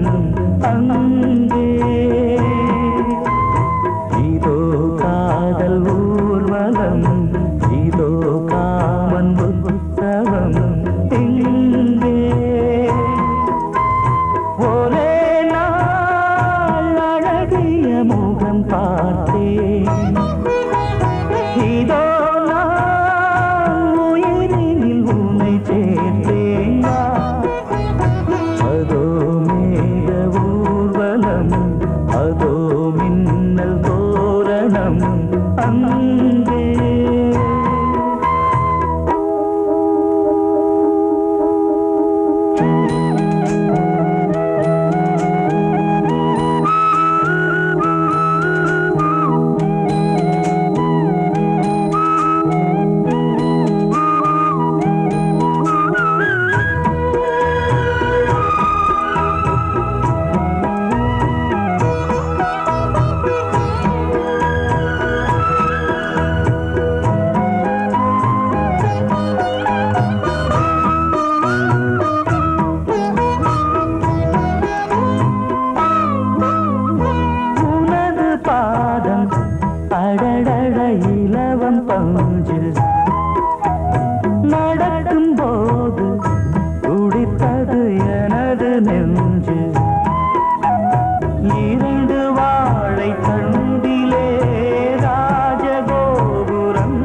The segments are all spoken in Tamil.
ஊர்வலம் அங்கே இதோ காதல் ஊர்வலம் இதோ காமன் உற்சவம் இங்கே ஒரே நாள் அழகிய முகம் பார்த்தேன் இதோ நான் உயிரினில் உன்னை சேர்த்தேன் அதோ மேக ஊர்வலம் அதோ மின்னல் தோரணம் அங்கே அடடட இலவம் பஞ்சு நடக்கும் போது துடித்தது எனது நெஞ்சு இரண்டு வாழை தண்டிலே ராஜகோபுரம்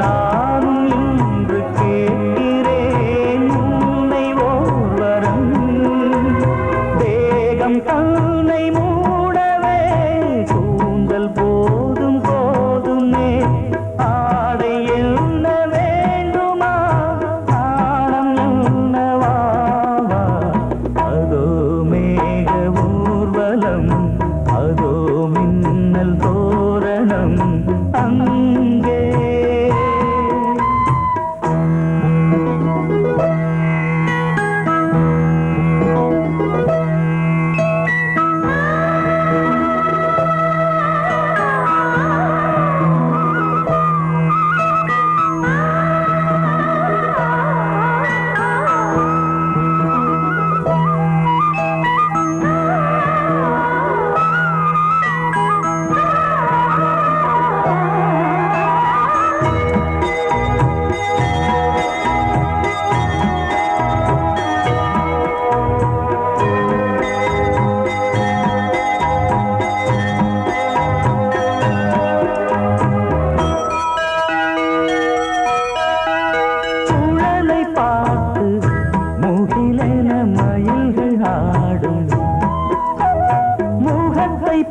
நானும் இன்று கேட்கிறேன் உன்னை ஓர்வரம் தேகம் தன்னை மூடவே கூந்தல் போதும் போதுமே ஆடை என்ன வேண்டுமா ஆடம் என்னவா அதோ மேக ஊர்வலம் அதோ மின்னல் தோரணம் அங்கே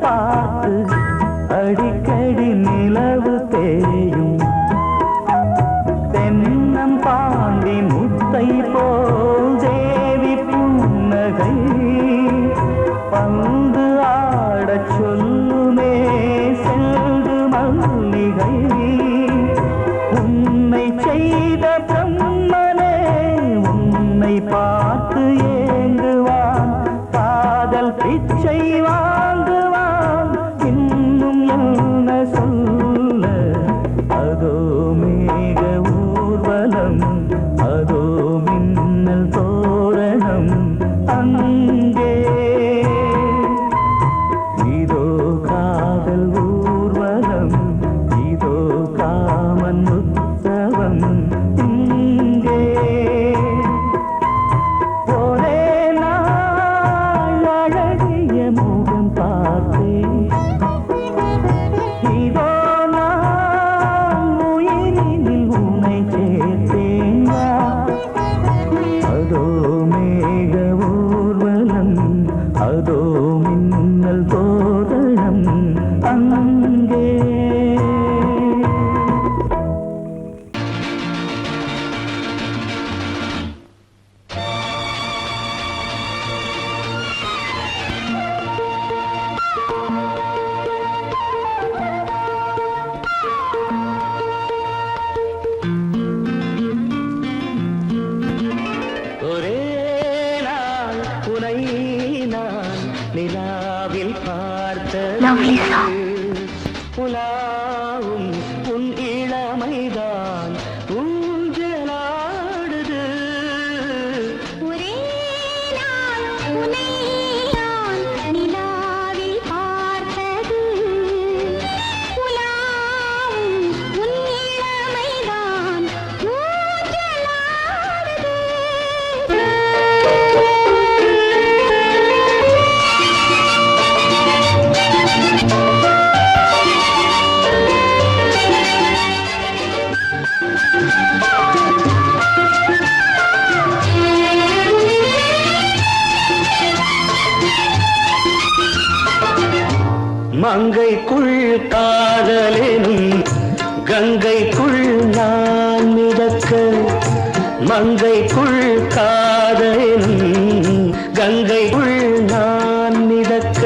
பார்த்து அடிக்கடி நிலவு தேயும் தென்னம் பாண்டி முத்தை போல் தேவி புன்னகை பந்து ஆடச் சொல்லுமே செல்து மல்லிகை உன்னை செய்த பிரம்மனே உன்னை பார்த்து ஏங்குவான் காதல் பிச்சை வாங்குவான் இன்னும் என்ன சொல்ல அதோ மேக ஊர்வலம் அதோ மின்னல் தோரணம் அங்கே இதோ காதல் ஊர்வலம் இதோ காமன் உற்சவம் இங்கே ஒரே நாள் அழகிய முகம் பார்த்தேன் இதோ நான் உயிரினில் உன்னை சேர்த்தேன் அதோ மேக ஊர்வலம் அதோ மின்னல் தோரணம் அங்கே ஒரே நாள் உனை நான் நிலாவில் பார்த்தது உலாவும் உன் இளமைதான் ஊஞ்சலாடுது ஒரே நாள் உனை மங்கைக்குள் காதலெனும் கங்கைக்குள் நான் மிதக்க, மங்கைக்குள் காதலெனும் கங்கைக்குள் நான் மிதக்க.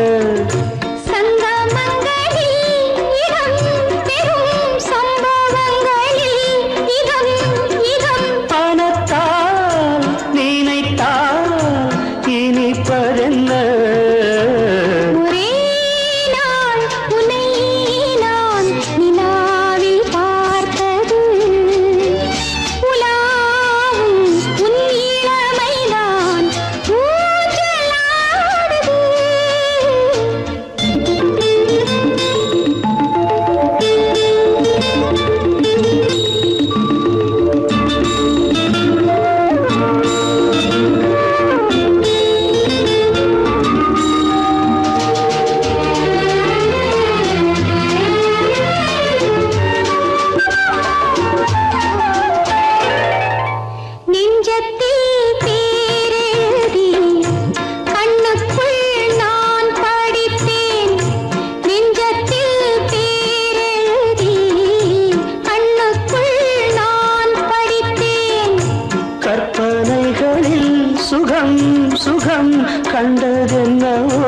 சுகம் சுகம் கண்டதென்னவோ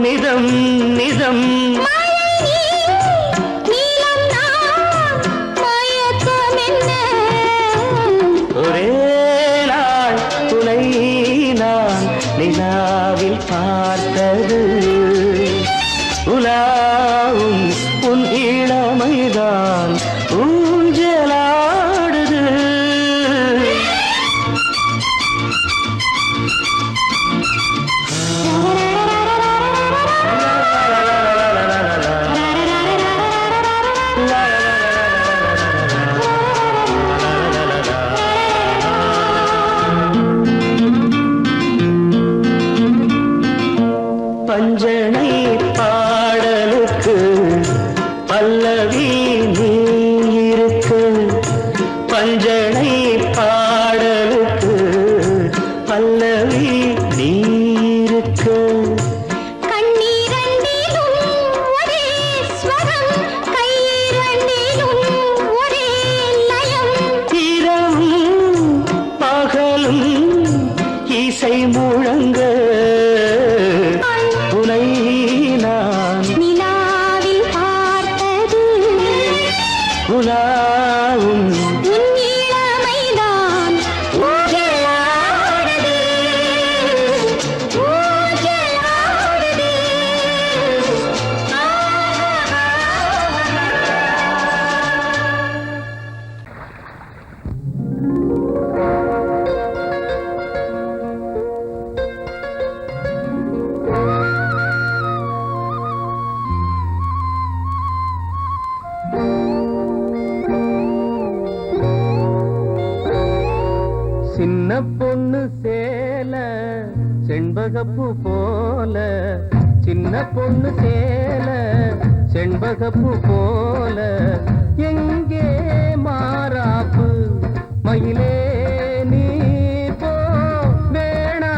நிதம் நிதம். ஒரே நாள் துணை நான் நிலாவில் பார்த்தது, உலாவும் உன் இளமைதான் ஊஞ்சலாடுது. பஞ்சனை பாடலுக்கு பல்லவி நீ இருக்கு, பஞ்சனை பாடலுக்கு பல்லவி நீ இருக்கு. கண்ணீரண்டிலும் ஒரே ஸ்வரம், கையிரண்டிலும் ஒரே லயம். இரவும் பகலும் இசை முழங்க, உனை நான் நிலாவில் பார்த்தது, உலாவும் உன் இளமைதான் ஊஞ்சலாடுது, ஊஞ்சலாடுது. சின்ன பொண்ணு சேல செண்பகப்பூ போல, சின்ன பொண்ணு சேல செண்பகப்பூ போல, எங்கே மாறாப்பு மயிலே நீ போ வேணா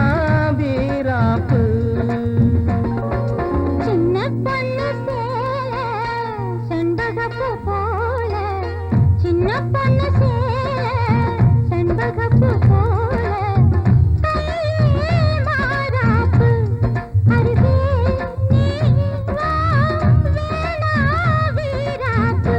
வீராப்பு. சின்ன பொண்ணு சேல செண்பகப்பூ போல, சின்ன பொண்ணு சேல செண்பகப்பூ போல, கையே மாறாப்பு அருகே நீ வா வேணா வீராப்பு.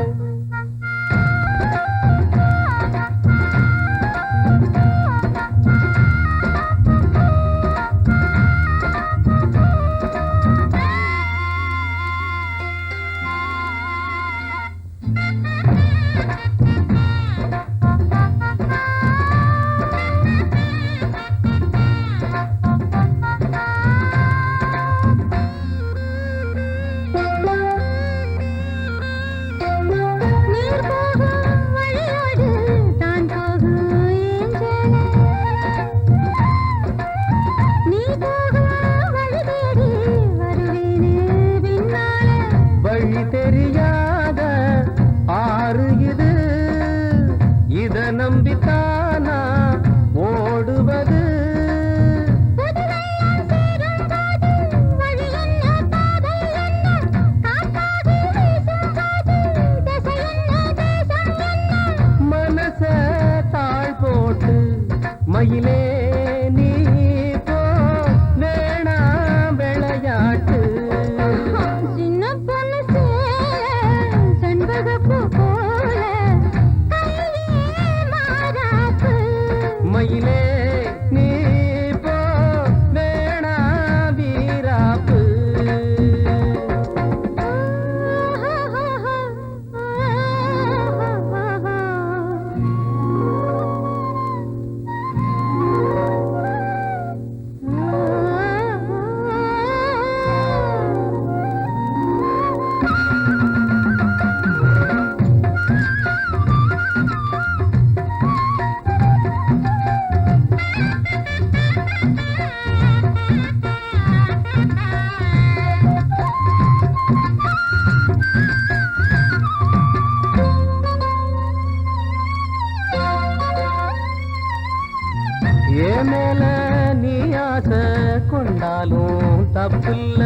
கொண்டாலும் தப்பில்ல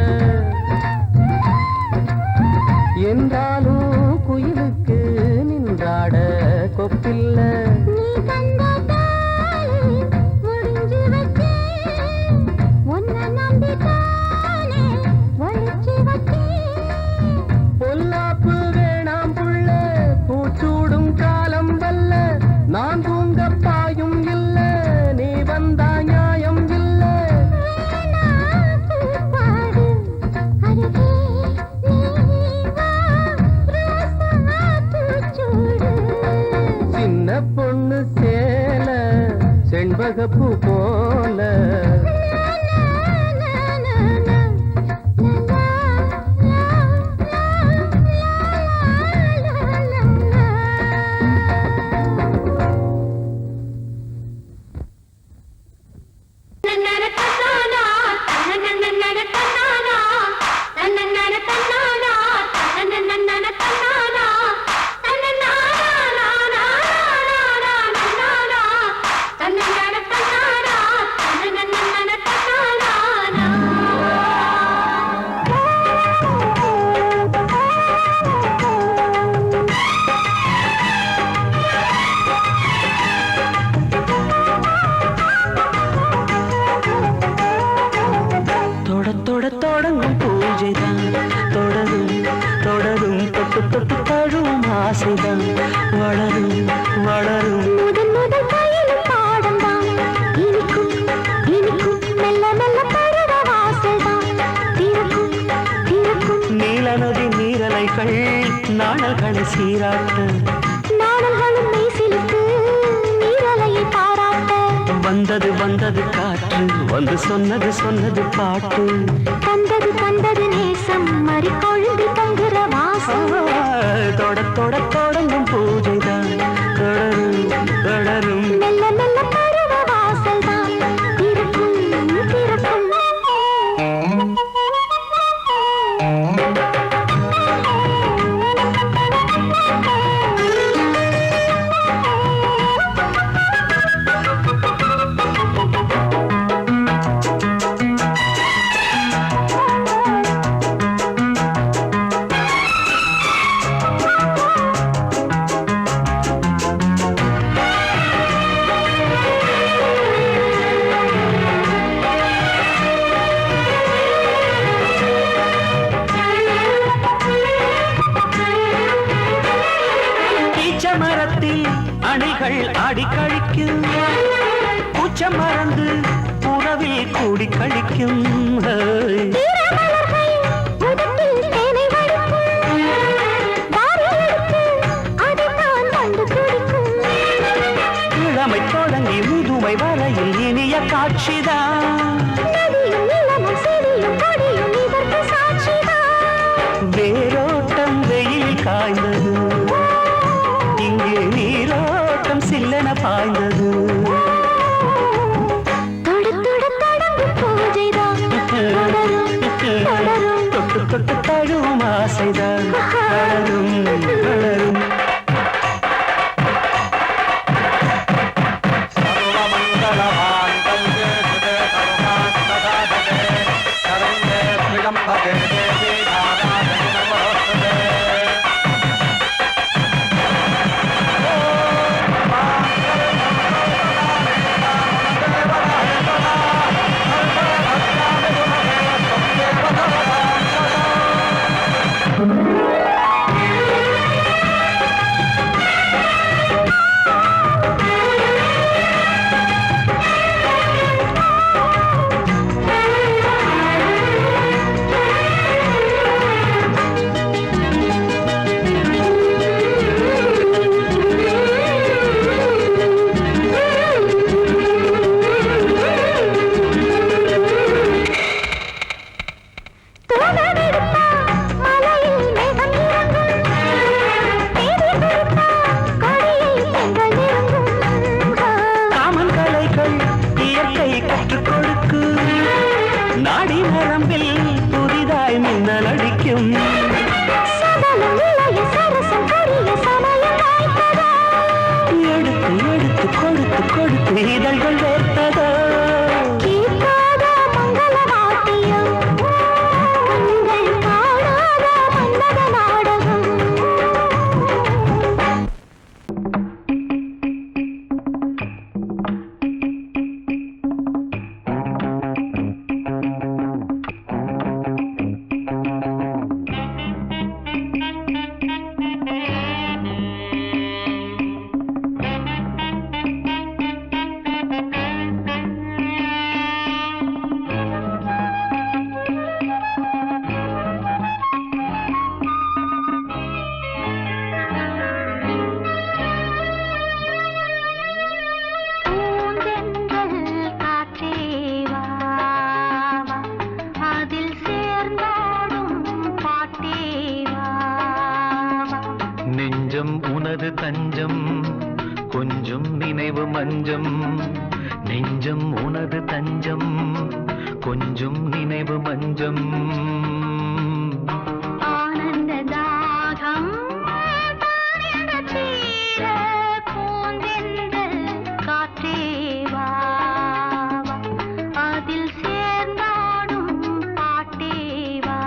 என்றாலும் குயிலுக்கு நின்றாட கொப்பில்ல நீ தந்த தாலி முடிஞ்சு வச்சேன் உன்னை நம்பித்தானே ஒளிச்சு வச்சேன் பொல்லாப்பு வேணாம் புள்ள பூச்சூடும் காலம் வல்ல நான் தூங்க பாயும் இல்ல நீ வந்தா நியாயம் இல்ல பாடு அருகே நீ வா ரோசா பூச்சூடு சின்ன பொண்ணு சேல செண்பகப்பூ போல தொடங்கும் பூஜைதான் தொடரும் தொடரும் தொட்டு தொட்டு தழுவும் ஆசைதான் வளரும் வளரும் முதன் முதல் பயிலும் பாடம்தான் இனிக்கும் இனிக்கும் மெல்ல மெல்ல பருவ வாசல்தான் திறக்கும் திறக்கும் நீல நதி நீரலைகள் நாணல்களை சீராட்ட நாடல்களும் மெய்சிலுக்கு நீரலையை பாராட்ட வந்தது வந்தது காற்று வந்து சொன்னது சொன்னது பாட்டு தந்தது தந்தது நேசம் மறிக்கொழுந்து தங்குற வாசம் தொடங்கும் பூஜைதான் தொடரும் தொடரும் மெல்ல மெல்ல பருவ வாசல்தான் திறக்கும் திறக்கும் மரத்தில் அணிகள் ஆடி கழிக்கும் பூச்ச மறந்து உறவில் கூடி கழிக்கும் இளமை தொடங்கி முதுமை வரையில் இனிய காட்சிதான் வேரோட்டம் வெயில் காய்ந்தது இங்கே நீரோட்டம் சில்லென பாய்ந்தது தொட்டு தொட்டு தழுவும் ஆசைதான் வளரும் வளரும் கொடுத்து கொடுத்து இதழ்கள் வேர்த்ததோ மங்கள மஞ்சம் கொஞ்சம் நினைவு மஞ்சம் நெஞ்சம் உனது தஞ்சம் கொஞ்சம் நினைவு மஞ்சம் ஆனந்த தாகம் தீர பூந்தென்றல் காற்றே வா அதில் சேர்ந்தாடும் பாட்டே வா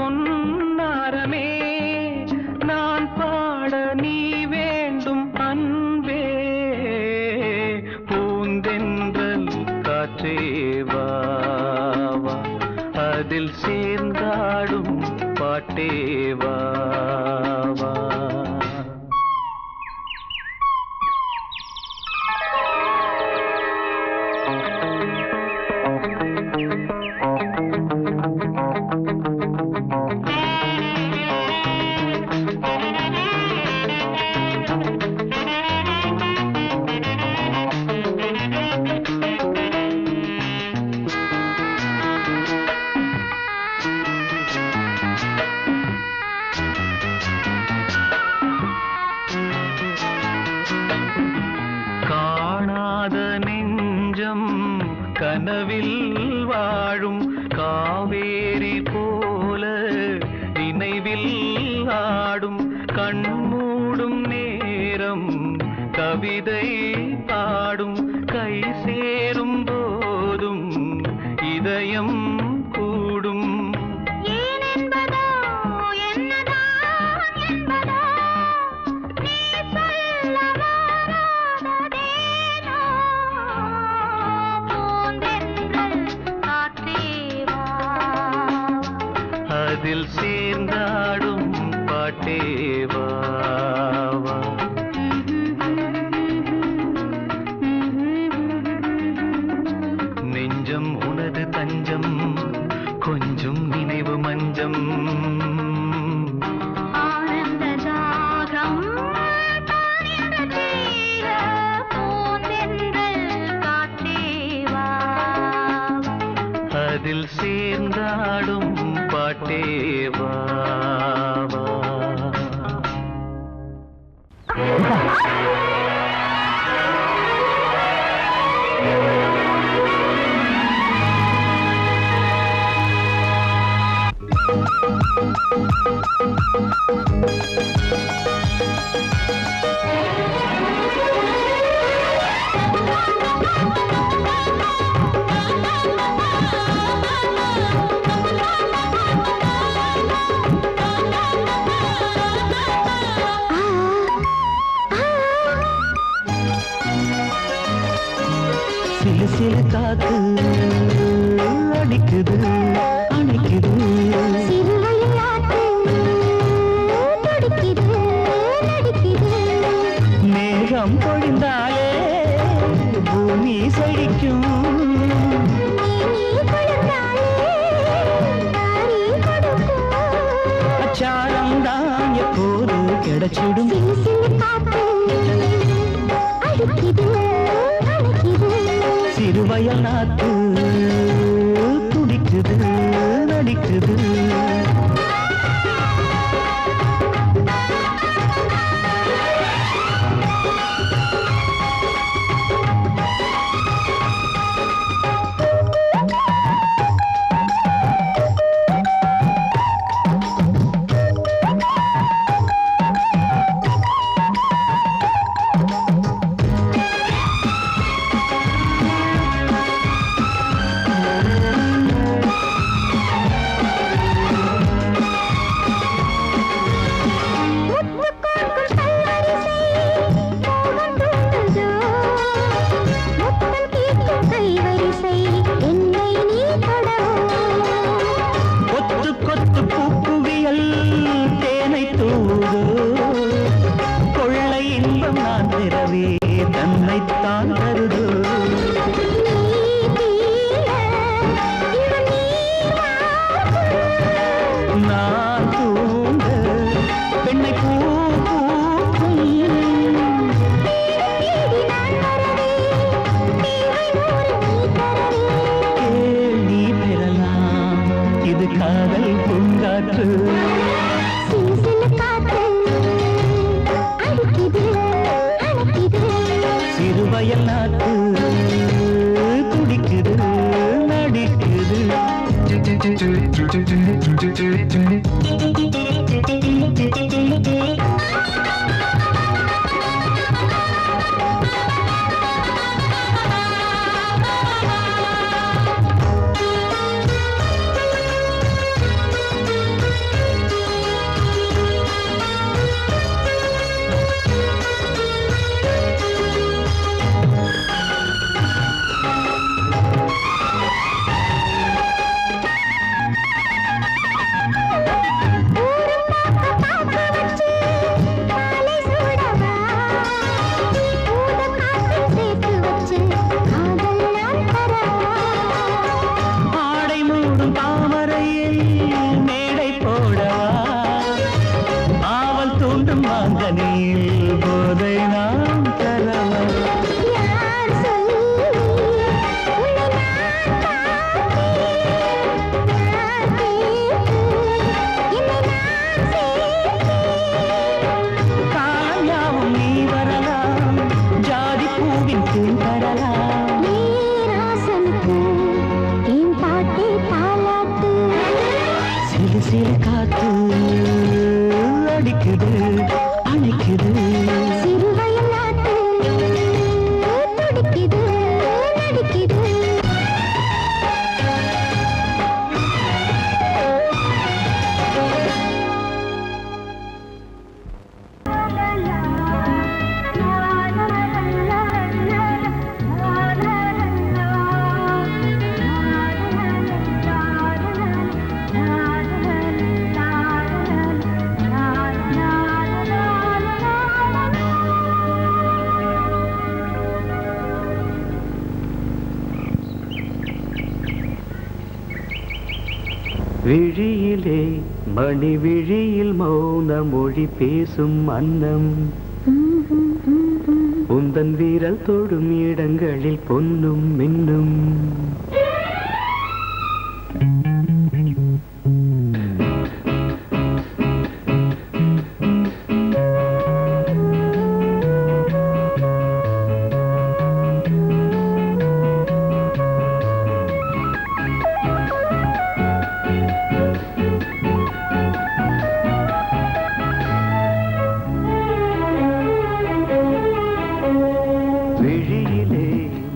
பொன்னாரமே நான் பாட நீ வேண்டும் அன்பே பூந்தென்றல் காற்றே வா அதில் சேர்ந்தாடும் பாட்டே வா கனவில் வாழும் காவேரி போல நினைவில் ஆடும் கண்மூடும் நேரம் கவிதை பாடும் கை சேரும் போதும் இதயம் கூடும் அதில் சேர்ந்தாடும் பாட்டே வா நெஞ்சம் உனது தஞ்சம் கொஞ்சம் நினைவு மஞ்சம் ஆனந்த தாகம் தீர பூந்தென்றல் காற்றே வா அதில் சேர்ந்தாடும் பாட்டே வா சிலு சிலு காத்து அடிக்குது அணைக்குது சிறுவிளையாட்டு துடிக்குது நடிக்குது மேகம் பொழிந்தாலே பூமி செழிக்கும் அச்சாரம் தான் எப்போது கிடைச்சிடும் சிறுவயல் நாத்து துடிக்குது நடிக்குது விழியிலே மணி விழியில் மௌன மொழி பேசும் அன்னம் உந்தன் வீரல் தொடும் இடங்களில் பொன்னும் மின்னும்.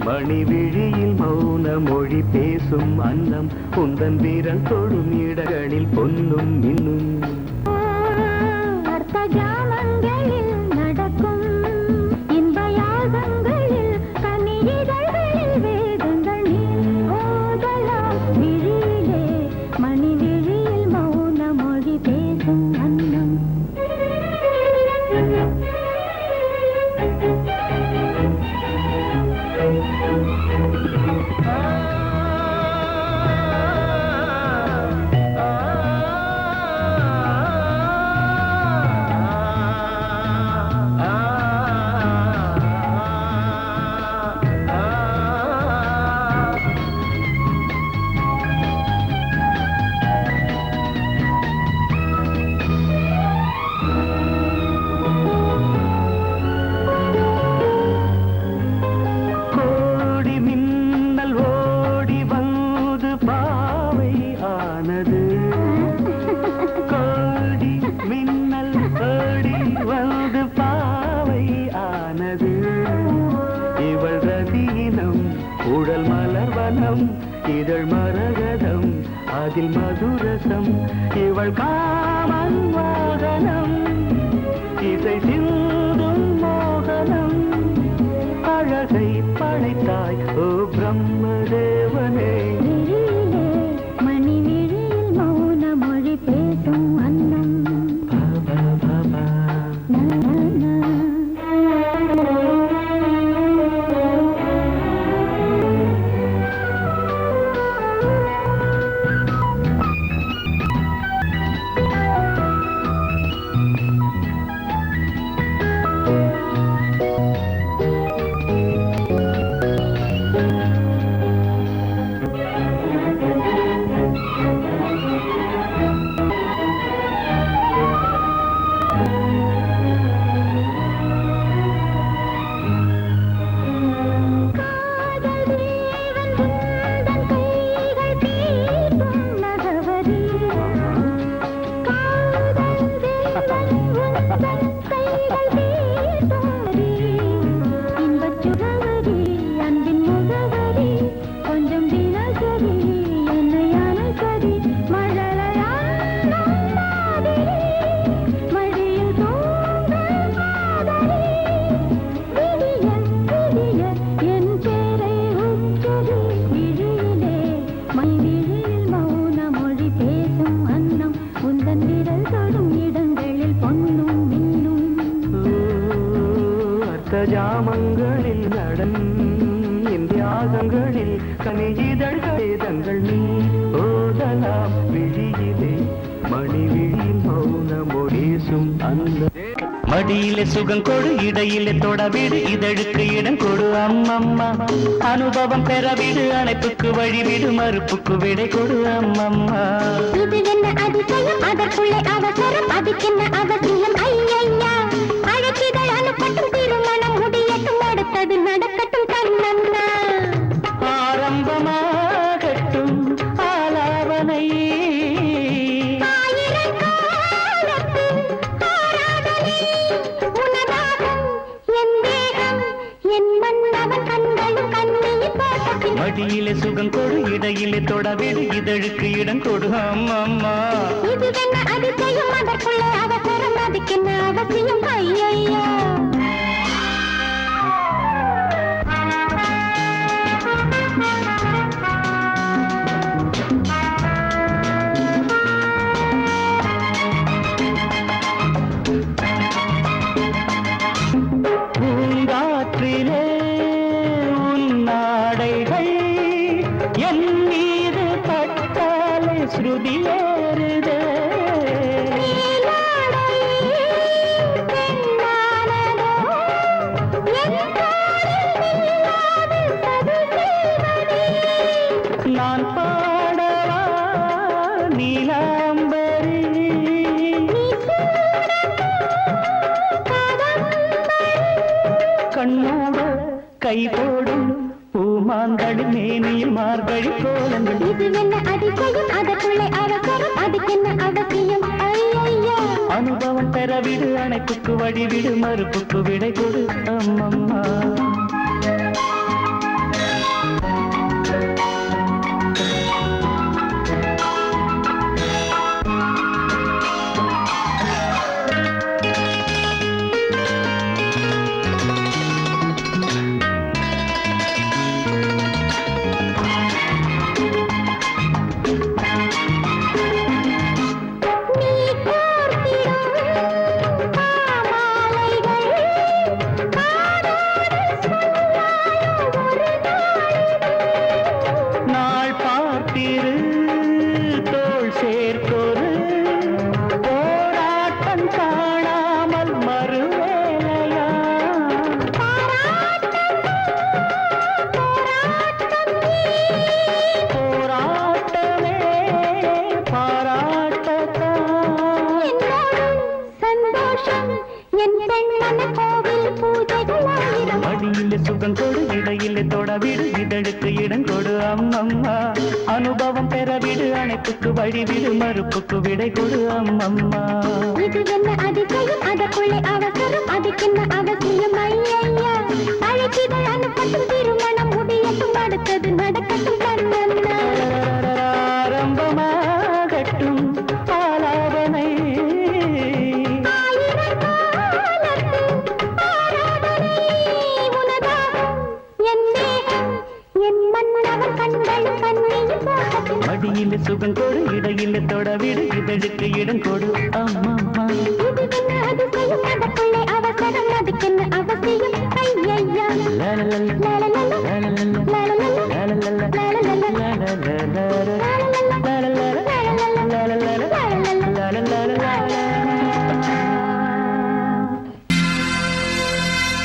மணி விழியில் மௌன மொழி பேசும் அன்னம் உந்தன் வீரல் தொடும் இடங்களில் பொன்னும் மின்னும். அர்த்த ஜாமங்களில் நடக்கும் இன்ப யாகங்களில் கனியிதழ்களில் வேதங்கள் நீ ஓதலாம். விழியிலே மணி விழியில் மௌன மொழி பேசும் அன்னம். உடல் மலர்வனம் இதழ் மரகதம் அதில் மதுரசம் இவள் காமன் வாகனம் இசை சிந்தும் மோகனம். அழகை படைத்தாய் ஓ பிரம்மதேவனே. மணி விழியில் மௌன மொழி பேசும் அன்னம். ஜாமங்களில் நடன் இந்தியாகங்களில் கனியிதழ்கள் நீ ஓதலாம். விழியிலே மணி விழியில் மௌன மொழிசும் அந்த மடியிலே சுகம் கொடு இடையிலே தொடவிடு இதழுக்கு இடம் கொடு அம்மம்மா. அனுபவம் பெறவிடு அணைப்புக்கு வழிவிடு மறுப்புக்கு விடை கொடு அம்மம்மா. இது என்ன அதிசயம் அதற்குள்ளே அவசரம் அதுக்கென்ன அவசியம் ஐயா. அழைக்கிதழ் அனுப்பட்டும் திருமணம் முடியட்டும் அடுத்தது நடக்கட்டும் கண்ணம்மா. ஆரம்பமாகட்டும் ஆலாவனை மடியிலே சுகம் கொடு இடையிலே தொடவிடு இதழுக்கு இடம் கொடு அம்மம்மா. இது என்ன அதிசயம் அதற்குள்ளே அவசரம் அதுக்கென்ன அவசியம் ஐயா. பூங்காற்றிலே உன்னாடைகள் என் மீது பட்டாலே ஸ்ருதியே நான் பாடவா நீலாம்பரி கண்ணோட கை போடும் பூமாங்கடி மேனியில் மார்கழி கோலங்கள் இது என்ன அதிசயம் அதற்குள்ளே அவசரம் அதுக்கென்ன அவசியம் ஐயா அனுபவம் பெறவிடு அணைப்புக்கு வழிவிடு மறுப்புக்கு விடை கொடு அம்மம்மா சுகம் கொடு இடையிலே தொடவிடு இதழுக்கு இடம் கொடு அம்மம்மா அனுபவம் பெறவிடு அணைப்புக்கு வழிவிடு மறுப்புக்கு விடை கொடு அம்மம்மா இது என்ன அதிசயம் அதற்குள்ளே அவசரம் அதுக்கென்ன அவசியம் ஐயா அழைச்சிதழ் அனுப்பட்டும் திருமணம் முடியட்டும் அடுத்தது நடக்கட்டும் கண்ணன்னா ஆரம்பமாகட்டும் ஆலாபனை அடியில சுகம் கொடு இடையில தொடவிடு இதழுக்கு இடம் கொடு அம்மா இது என்ன அதிசயம் அதற்குள்ளே அவசரம் அதுக்கென்ன அவசியம் ஐயா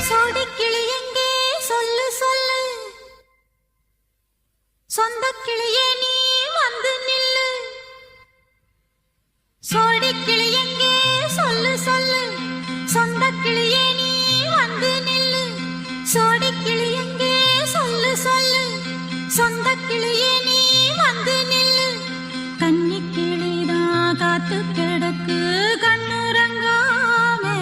சோடிக்கிளி எங்கே சொல்லு சொல்லு சொந்த கிளியே நீ வந்து நில்லு சோடிக்கிளி எங்கே சொல்லு சொல்லு சொந்த கிளியே நீ வந்து நில்லு சோடிக்கிளி எங்கே சொல்லு சொல்லு சொந்த கிளியே நீ வந்து நில்லு கன்னி கிளிதான் காத்து கிடக்கு கண்ணுறங்காமே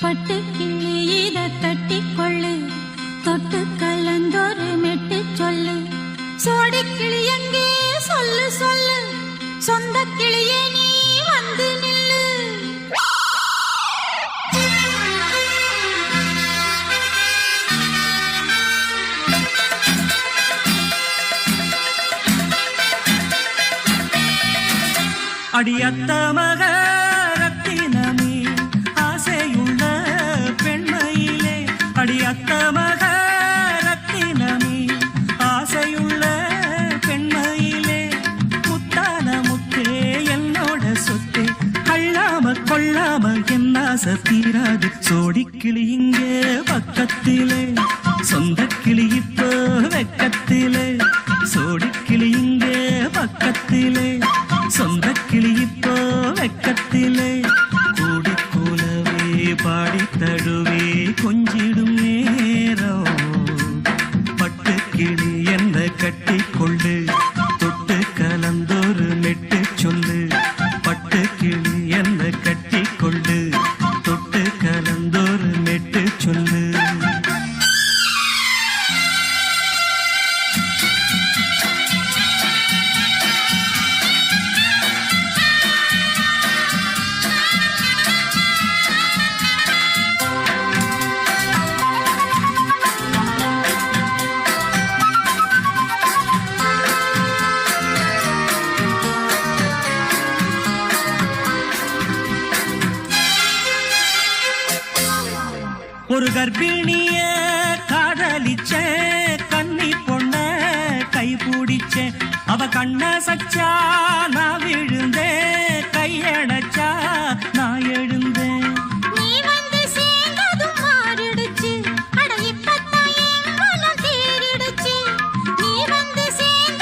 பட்டு கிளி இத கட்டிக்கொள்ளு தொட்டு கலந்தொரு மெட்டு சொல்லு சோடி கிளி எங்கே சொல்லு சொல்லு சொந்த கிளியே நீ வந்து நில்லு அடியத்த மக ரத்தினமே ஆசையுள்ள பெண்மையிலே அடியத்த மக ரத்தினமே ஆசையுள்ள பெண்மையிலே முத்தான முத்தே என்னோட சொத்தே அள்ளாம கொள்ளாம என்ன தீராது சோடிக்கிளி இங்கே பக்கத்திலே சொந்த கிளி இப்போ வெக்கத்திலே சோடிக்கிளி இங்கே பக்கத்திலே சொந்த கிளி இப்போ வெக்கத்திலே கூடி கூலவே பாடி தழுவே கொஞ்சிடும் நேரம் பட்டு கிளி என்ன கட்டி கொள்ளு தொட்டு கலந்தொரு மெட்டு சொல்லு பட்டு கிளி என்ன கட்டி கொள்ளு தொட்டு கலந்தொரு மெட்டு சொல்லு ஒரு கர்ப்பிணிய காதலிச்ச கன்னி பொண்ண கை பிடிச்ச அவ கண்ண சச்சா நான் விழுந்தேன் கையடைச்சா நான் எழுந்தேன் நீ வந்து சேர்ந்ததும் மாறிடுச்சு அட இப்பத்தான் என் மனம் தேறிடுச்சு நீ வந்து சேர்ந்த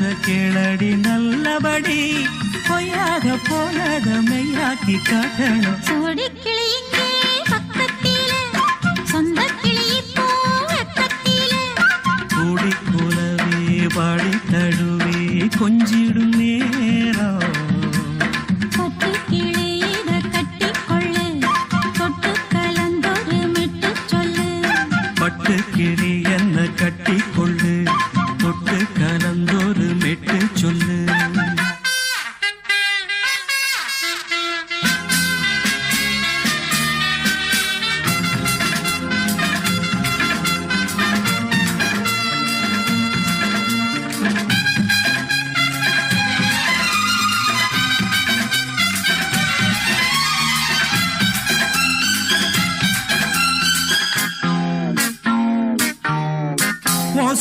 சொல்றத கேளடி நல்லபடி பொய்யாக போனத மெய்யாக்கி காட்டணும் சோடி கிளி இங்கே பக்கத்திலே சொந்த கிளி இப்போ வெக்கத்திலே கூடி கூலவே பாடி தழுவே கொஞ்சிடும் நேரம் பட்டு கிளி இத கட்டிக்கொள்ளு தொட்டு கலந்தொரு மெட்டு சொல்லு பட்டு கிளி என்ன கட்டி கொள்ளு தொட்டு கலந்தொரு மெட்டு சொல்லு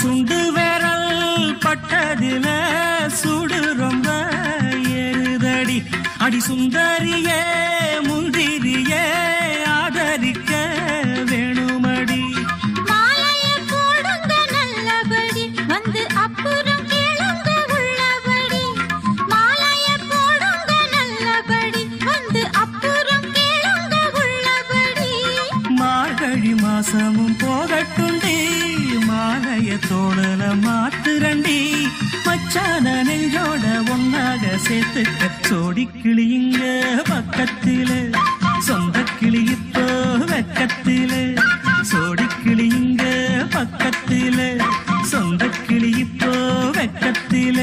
சுண்டு விரல் பட்டதில சுடு ரொம்ப ஏறுதடி அடி சுந்தரியே முந்திரியே ஆதரிக்க வேணுமடி மாலைய போடுங்க நல்லபடி வந்து அப்புறம் கேளுங்க உள்ளபடி மாலைய போடுங்க நல்லபடி வந்து அப்புறம் கேளுங்க உள்ளபடி மார்கழி மாசமும் போகட்டுண்டி மாலைய தோழல மாத்துரண்டி மச்சான நெஞ்சோட ஒன்னாக சேர்த்துக்க சோடி கிளியுங்க பக்கத்தில சொந்த கிளி இப்போ வெக்கத்தில சோடி கிளியுங்க பக்கத்தில சொந்த கிளி இப்போ வெக்கத்தில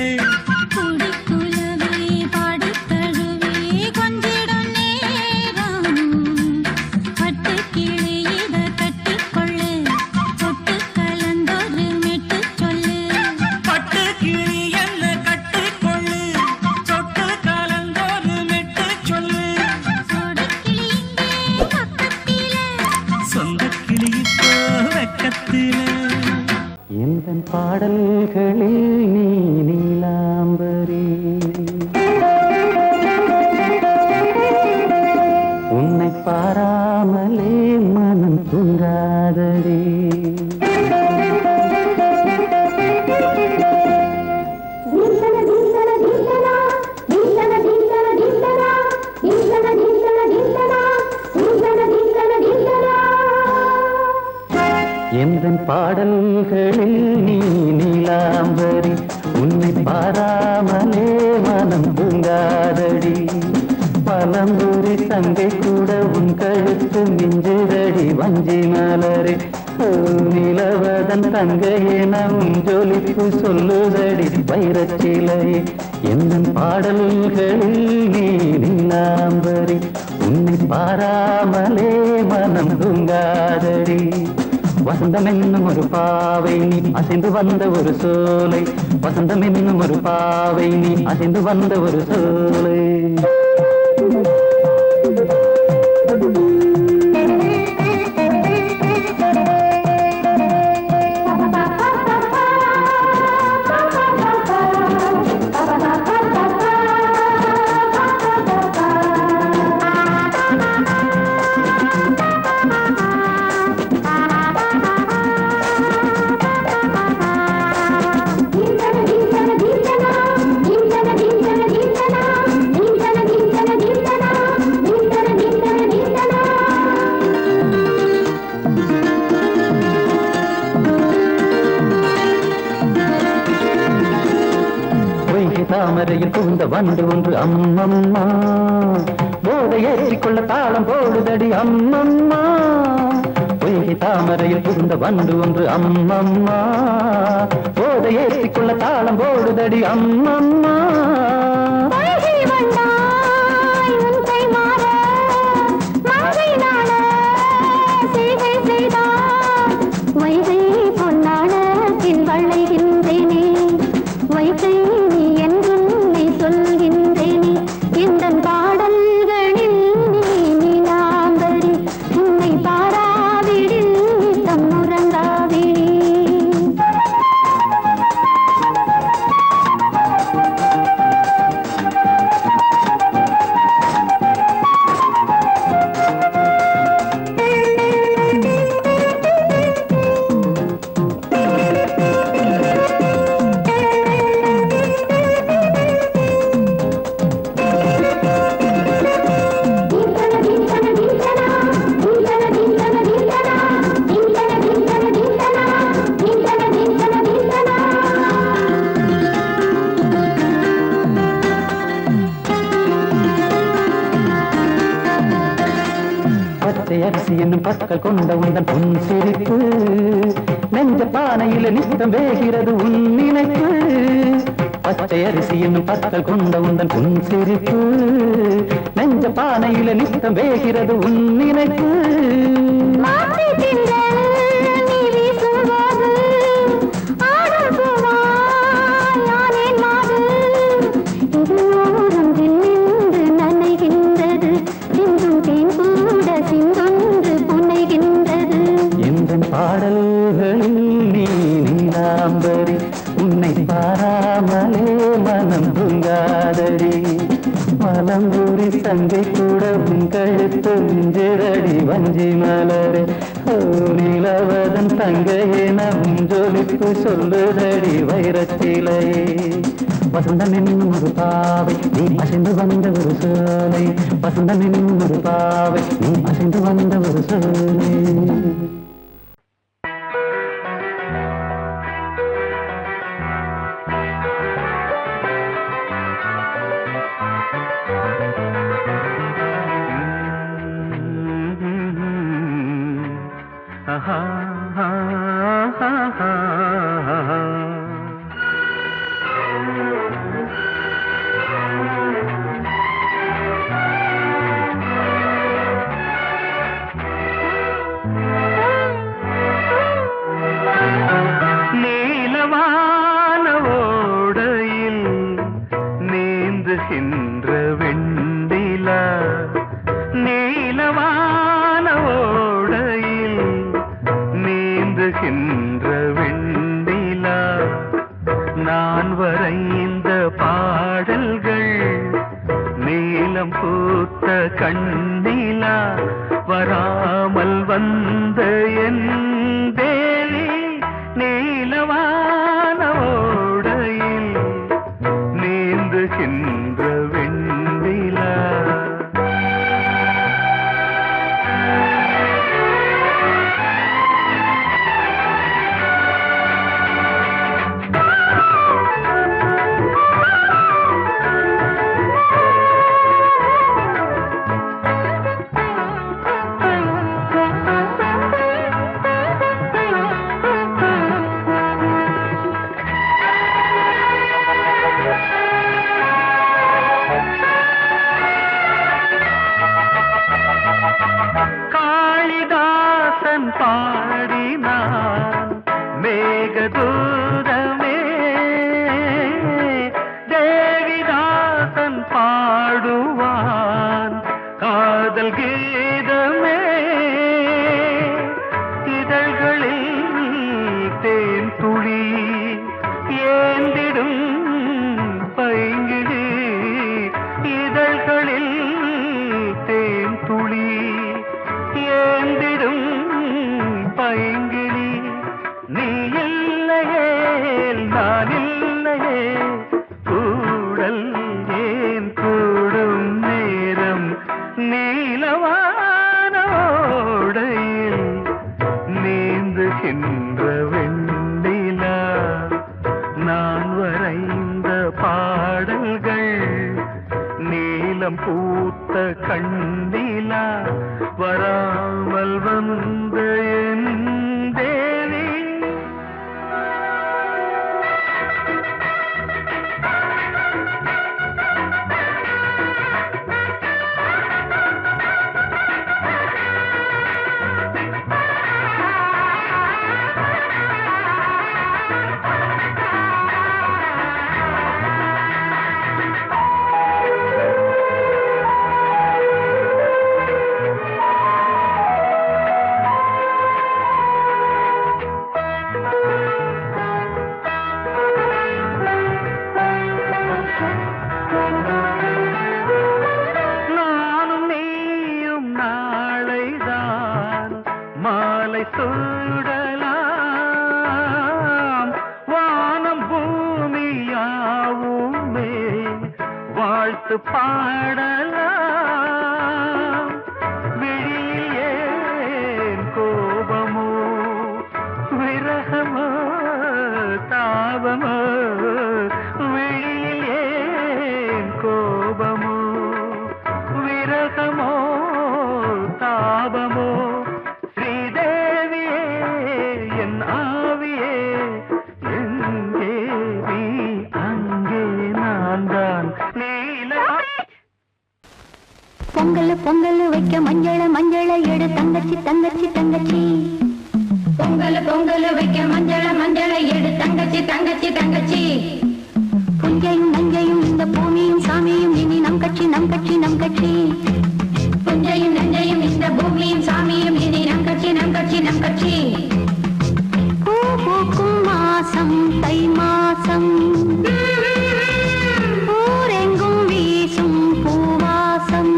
கூடி குலவே பாடி தழுவே கொஞ்சிடும் நேரம் பட்டு கிளி இத கட்டிக்கொள்ளு தொட்டு கலந்தொரு மெட்டு சொல்லு பட்டு கிளி என்ன கட்டிக்கொள்ளு சொட்டு கலந்தொரு மெட்டு சொல்லு சோடி கிளி இங்கே பக்கத்திலே சொந்த கிளி இப்போ வெக்கத்தில எந்தன் பாடல்களில் நீ நீலாம்பரி உன்னை பாராமலே மனம் தூங்காதடி எந்தன் பாடல்களில் நீ நீலாம்பரி உன்னை பாராமலே மனம் தூங்காதடி பலம்புரி தங்கை கூட உன் கழுத்து மிஞ்சுதடி வஞ்சி மலரே நிலவதன் தங்கையே நம் ஜொலிப்பு சொல்லுதடி வைரச்சிலையே எந்தன் பாடல்களில் நீ நீலாம்பரி உன்னை பாராமலே மனம் தூங்காதடி வசந்தம் என்னும் ஒரு பாவை நீ அசைந்து வந்த ஒரு சோலை வசந்தம் என்னும் ஒரு பாவை நீ அசைந்து வந்த ஒரு சோலை தாமரையில் புகுந்த வண்டு ஒன்று அம்மம்மா போதை ஏற்றிக்கொள்ள தாளம் போடுதடி அம்மம்மா பொய்கை தாமரையில் புகுந்த வண்டு ஒன்று அம்மம்மா போதை ஏற்றிக்கொள்ள தாளம் போடுதடி அம்மம்மா பச்சை அரிசி என்னும் பற்கள் கொண்ட உந்தன் பொன் சிரிப்பு நெஞ்ச பானையில நித்தம் வேகிறது உன் நினைப்பு பச்சை அரிசி என்னும் பற்கள் கொண்ட உந்தன் பொன் சிரிப்பு நெஞ்ச பானையில நித்தம் வேகிறது உன் நினைப்பு பாடல்களில் நீ நீலாம்பரி உன்னை பாராமலே மனம் தூங்காதடி மலம்பூரி தங்கை கூட உன் கழுத்து மிஞ்சிரடி வஞ்சி மலரே நிலவதன் தங்கையே நம் ஜொலிப்பு சொல்லுதடி வைரத்திலே வசந்தம் என்னும் ஒரு பாவை நீ அசைந்து வந்த ஒரு சோலை வசந்தம் என்னும் ஒரு பாவை நீ அசைந்து வந்த ஒரு சோலை நான் வரைந்த பாடல்கள் நீலம் பூத்த கண்ணிலா வராமல் வந்த என் தேவி நீலவான ஓடையில் நீந்துகின்ற வெண்ணிலா பாடினான் மேகதூதமே தேவிதாசன் பாடுவான் காதல் கீதமே இதழ்களில் தேன் துளி ஏந்திடும் பைங்கிழி இதழ்களில் தேன் துளி ஏந்திடும் பைங்கிளி நீ இல்லையே நான் இல்லையே கூடல் ஏன் கூடும் நேரம் நீலவானோடையில் நீந்துகின்ற வெண்ணிலா நான் வரைந்த பாடல்கள் நீலம் பூத்த கண்ணிலா வராமல் வந்த என் தேவி மாலை சூடலாம் வானம் பூமியாவுமே வாழ்த்து பாடலாம் விழியில் ஏன் கோபமோ விரகமோ தாபமோ விழியில் ஏன் கோபமோ விரகமோ தாபமோ பொங்கல் வைக்க மஞ்சள மஞ்சள எடு தங்கச்சி தங்கச்சி தங்கச்சி. பொங்கல் பொங்கல் வைக்க மஞ்சள மஞ்சள எடு தங்கச்சி தங்கச்சி தங்கச்சி. புஞ்சையும் நஞ்சையும் இந்த பூமியும் சாமியும் இனி நம் கட்சி நம் கட்சி நம் கட்சி. புஞ்சையும் நஞ்சையும் இந்த பூமியும் சாமியும் இனி நம் கட்சி நம் கட்சி நம் கட்சி. பூ பூக்கும் மாசம் தை மாசம் ஊரெங்கும் வீசும் பூவாசம்.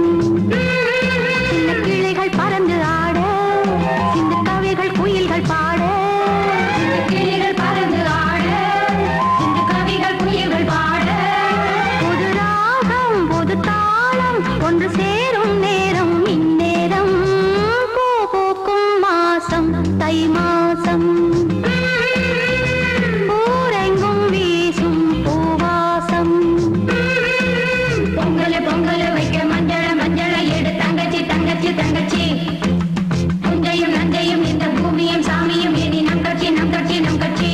சின்ன கிளைகள் பறந்து ஆட சின்ன கவிகள் குயில்கள் பாட. சின்ன கிளைகள் பறந்து ஆட சின்ன கவிகள் குயில்கள் பாட. புது ராகம் புது தாளம் ஒன்று சேரும் நேரம் இந்நேரம். பூ பூக்கும் மாசம் தை மாசம் ஊரெங்கும் வீசும் பூவாசம். பொங்கல் பொங்கல் வைக்க மஞ்சள மஞ்சள எடு தங்கச்சி தங்கச்சி தங்கச்சி. புஞ்சையும் நஞ்சையும் இந்த பூமியும் சாமியும் இனி நம் கட்சி நம் கட்சி நம் கட்சி.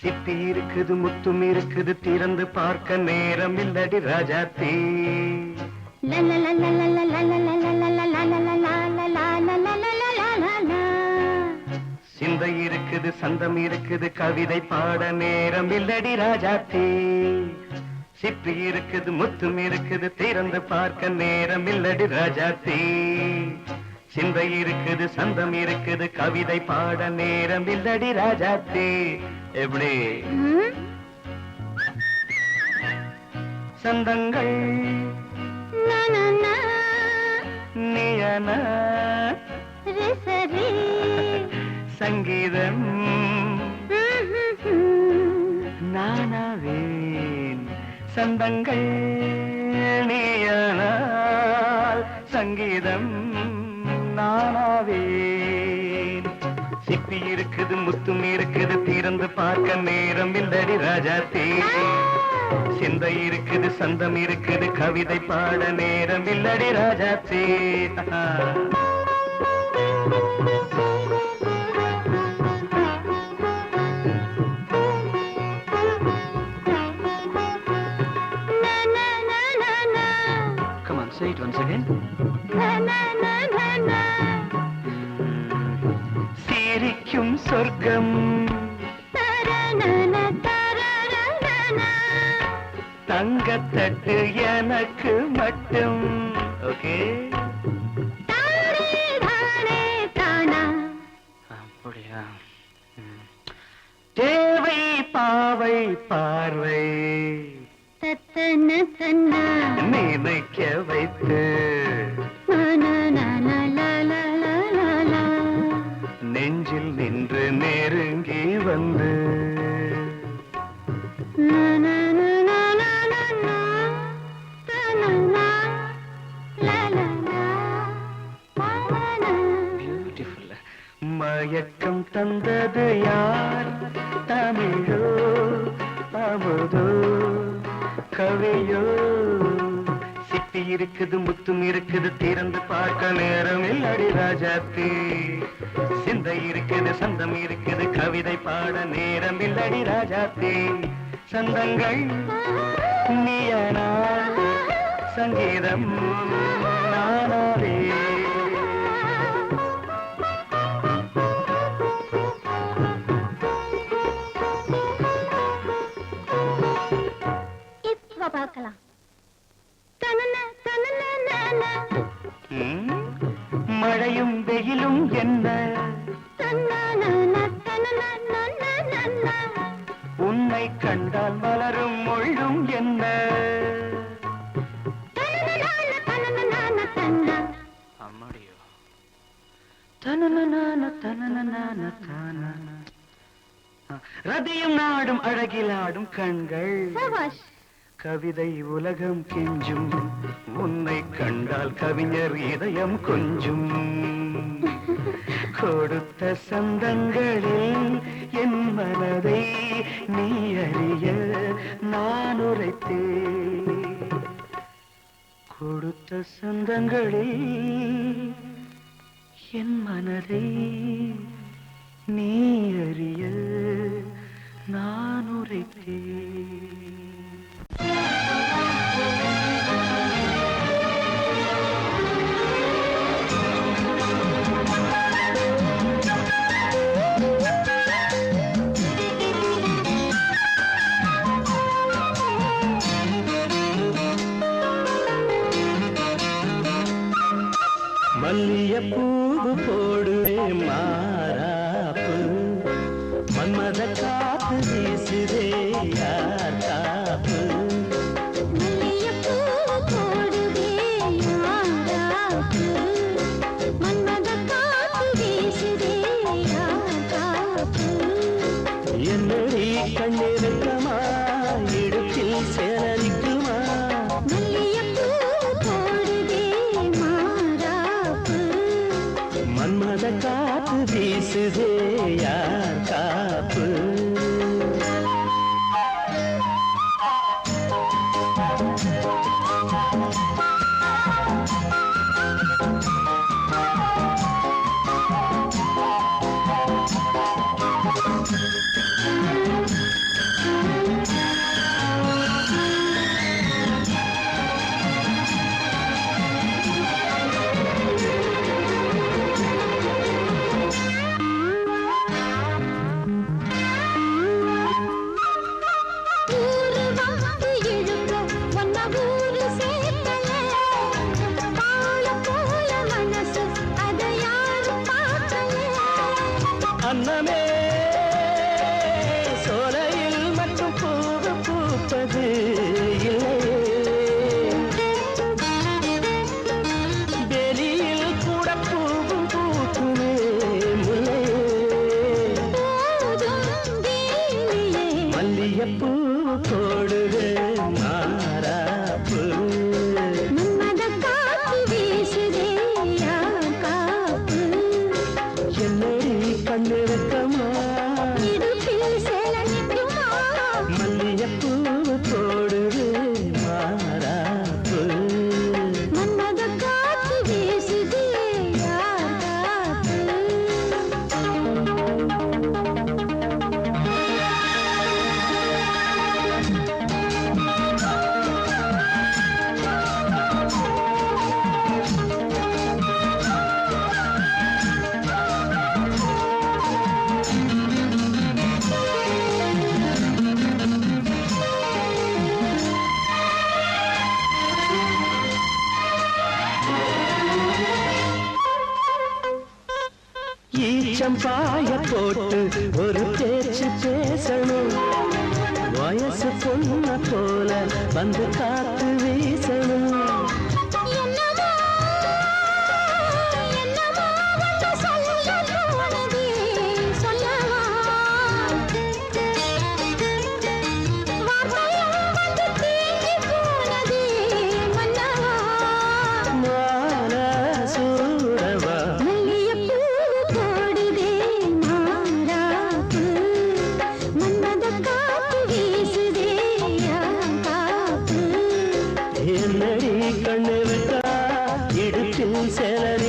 சிப்பி இருக்குது முத்தும் இருக்குது திறந்து பார்க்க நேரம் இல்லடி ராஜாத்தி. சிந்தை இருக்குது சந்தம் இருக்குது கவிதை பாட நேரம் இல்லடி ராஜாத்தி சிப்பி இருக்குது முத்தும் இருக்குது திறந்து பார்க்க நேரம் இல்லடி ராஜாத்தி சிந்தை இருக்குது சந்தம் இருக்குது கவிதை பாட நேரம் இல்லடி ராஜாத்தி எப்படி சந்தங்கள் நீயன சங்கீதம் நானாவேன் சந்தங்கள் நீயானால் சங்கீதம் நானாவேன் சிப்பி இருக்குது முத்தும் இருக்குது திறந்து பார்க்க நேரம் இல்லடி ராஜாத்தே சிந்தை இருக்குது சந்தம் இருக்குது கவிதை பாட நேரம் இல்லடி ராஜாத்தே Say it once again. சிரிக்கும் சொர்க்கம் தங்கத்தட்டு எனக்கு மட்டும் ஓகே அப்படியா தேவை பாவை பார்வை நினைக்க வைத்து நெஞ்சில் நின்று நெருங்கி வந்து பியூட்டிஃபுல் மயக்கம் தந்தது யார் தமிழோ அமுதோ கவியோ சிப்பி இருக்குது முத்தும் இருக்குது திறந்து பார்க்க நேரம் இல்லடி ராஜாத்தி சிந்தை இருக்குது சந்தம் இருக்குது கவிதை பாட நேரம் இல்லடி ராஜாத்தி சந்தங்கள் நீயனா சங்கீதம் நானாவே பார்க்கலாம் மழையும் வெயிலும் என்ன உன்னை கண்டால் மலரும் மொழியும் என்ன அம்மாடியோ ரதியும் நாடும் அழகிலாடும் கண்கள் கவிதை உலகம் கெஞ்சும் உன்னை கண்டால் கவிஞர் இதயம் கொஞ்சும் கொடுத்த சந்தங்களில் என் மனதை நீ அறிய நான் உரைத்தேன் கொடுத்த சந்தங்களில் என் மனதை நீ அறிய நான் உரைத்தேன் மல்லியப்பூவு போடுவே மாறாப்பு மன்மத காத்து வீசுதே யார் காப்பு என்னடி கண்ணிருக்கமா இடுப்பில் சேரரிக்குமா மன்மத காத்து வீசுதே யார் காப்பு அன்னமே சோலையில் மட்டும் பூவு பூப்பது இல்லையே, வெளியில் கூட பூவும் பூக்குமே முல்லையே. மல்லியப்பூ போடுது மாறாப்பு, என்னடி கண்ணு வைக்கமா மல்லியப்பூ போடுது மாறாப்பு. ஈச்சம்பாய போட்டு ஒரு பேச்சு பேசணும், வயசு பொண்ண போல வந்து காத்து வீசணும். என்னடி கண்ணு விட்டா இடுப்பில் சேலரி